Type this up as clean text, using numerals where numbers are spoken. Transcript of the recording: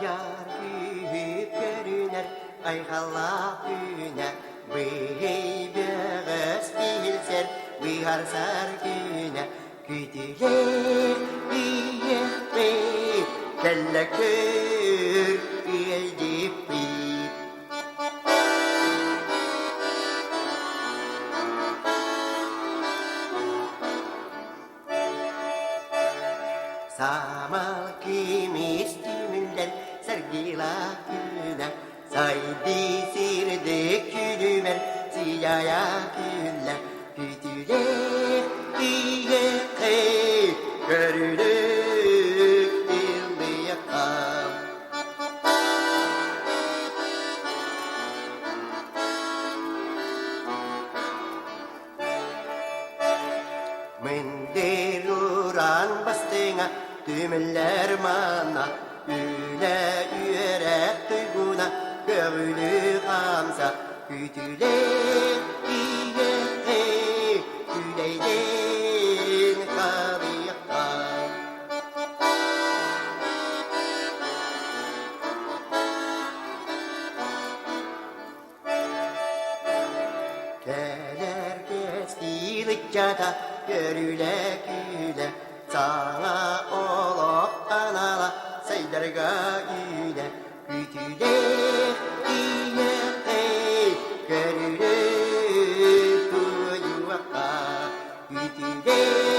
Ayar büyük görüner, ayğala güne. Beybeğiz bilser, biharsar güne. Güdüler beybeği, kelle kör biyecip beyip. Samal kimis kimilden sergila güne. Saydı sirde külümer siyaya güller. Güdüler biyecip görülür dilde yakam. Menderuran bastığına düğmeler mana. Üle yürek duyguna görülür hamsa. Güdüler biyecip güleyden karıyakam. Gelir geçtiğilikçe görüle güle. Sana olup anala saydarga güle. Güdüler biyecip görülür duyuaka. Güdüler